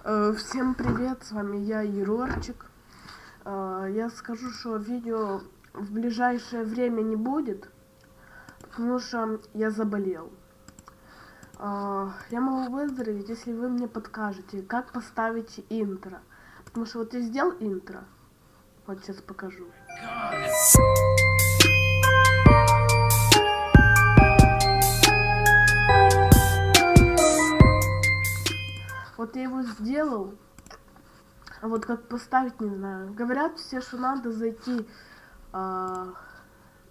Всем привет, с вами я, Ерорчик. Я скажу, что видео в ближайшее время не будет, потому что я заболел. Я могу выздороветь, если вы мне подскажете, как поставить интро. Потому что вот я сделал интро. Вот сейчас покажу. Вот я его сделал. А вот как поставить, не знаю. Говорят все, что надо зайти,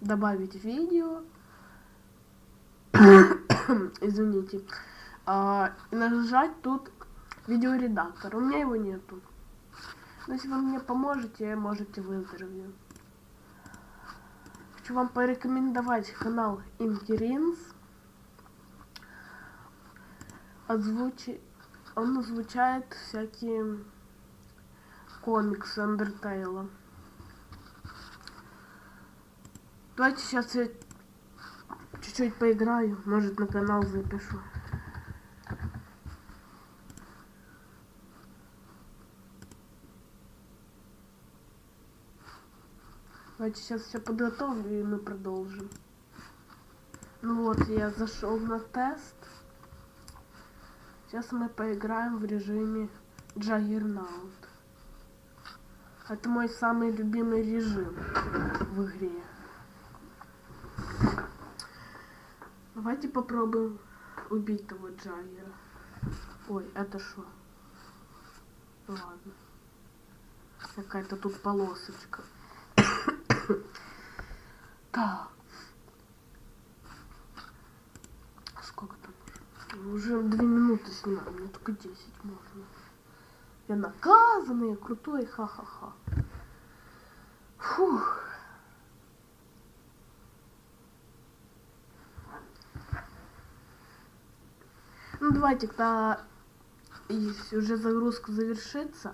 добавить видео. Извините. И нажать тут видеоредактор. У меня его нету. Но если вы мне поможете, можете выздороветь. Хочу вам порекомендовать канал Inkerins. Он озвучает всякие комиксы Undertale. Давайте сейчас я чуть-чуть поиграю, может на канал запишу. Давайте сейчас все подготовлю и мы продолжим. Ну вот, я зашел на тест. Сейчас мы поиграем в режиме Juggernaut. Это мой самый любимый режим в игре. Давайте попробуем убить того Джаггера. Ой, это что? Ладно. Какая-то тут полосочка. Так. Сколько там уже? Уже 2 минуты снимаю, мне только 10 можно. Я наказанный, я крутой, ха-ха-ха. Фух. Ну давайте, когда уже загрузка завершится,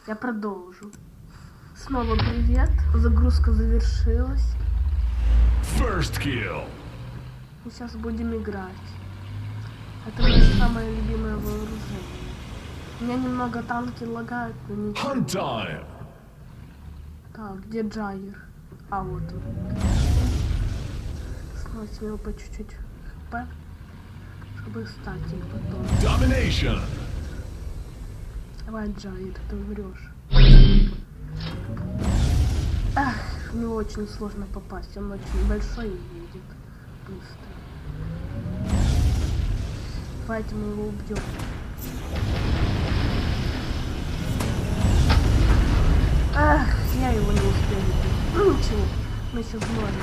я продолжу. Снова привет, загрузка завершилась. First kill. И сейчас будем играть. Это мое самое любимое вооружение. У меня немного танки лагают, но ничего. Hunt time. Так, где Джаггер? А, вот он. Сносим его по чуть-чуть хп, чтобы встать их потом. Domination. Давай, Джаггер, ты врешь. Эх, в него очень сложно попасть, он очень большой и едет быстро. Давайте мы его убьем. Эх, я его не успел убить. Ну ничего, мы еще сможем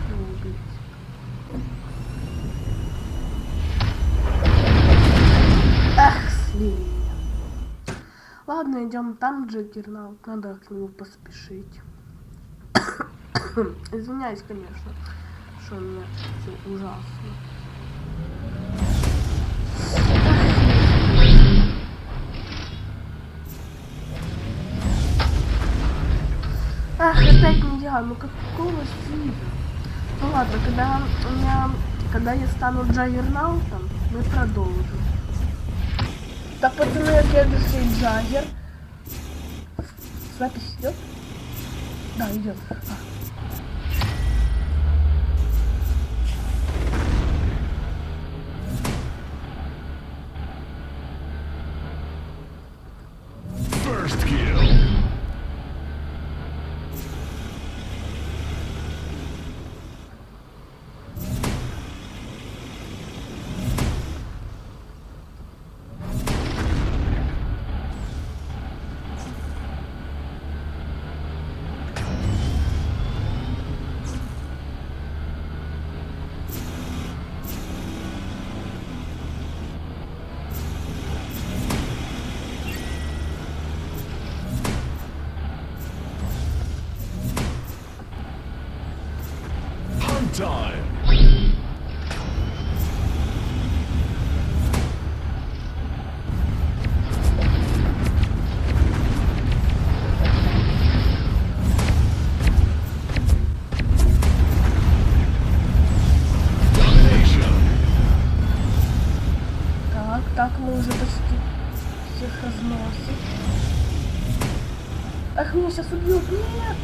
его убить. Эх, слили меня. Ладно, идем там Джаггернаут, надо к нему поспешить. Извиняюсь, конечно, что у меня все ужасно. Ах, опять не я, ну какого фига? Ну ладно, когда я стану Джаггернаутом, мы продолжим. Так, пацаны, следующий Джаггер. Запись идет? Да, идет. First kill. Так, мы уже почти всех разносим. Ах, меня сейчас убьют. Нет!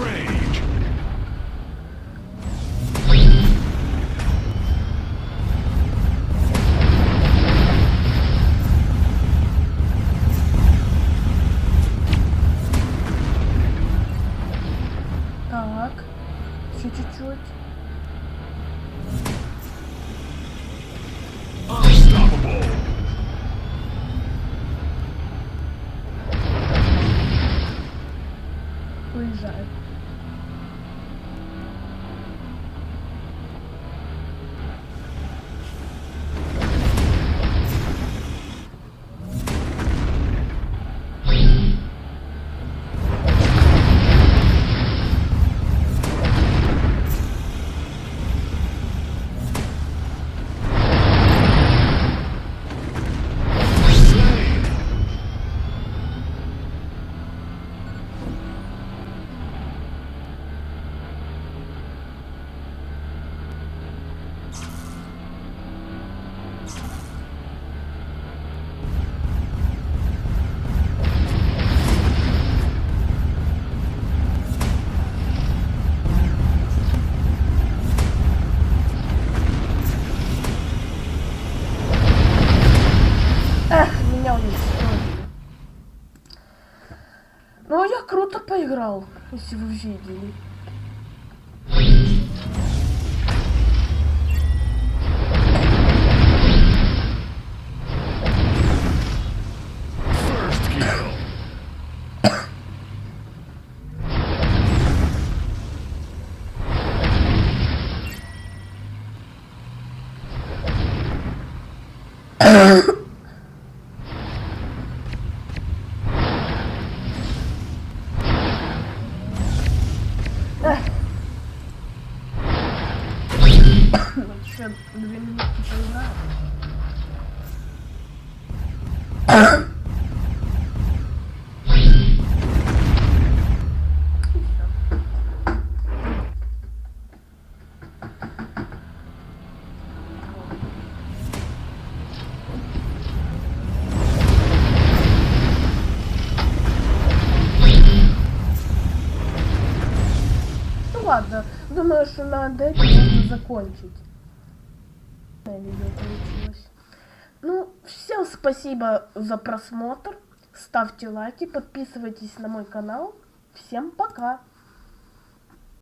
Rage. Так, еще чуть-чуть. Unstoppable. Уезжаем. Slain. Эх, меня уничтожили. Ну, я круто поиграл, если вы видели. First kill. Еще 2 минутки поиграю. Ну ладно, думаю, что надо это можно закончить. Видео получилось. Ну, всем спасибо за просмотр. Ставьте лайки, подписывайтесь на мой канал. Всем пока!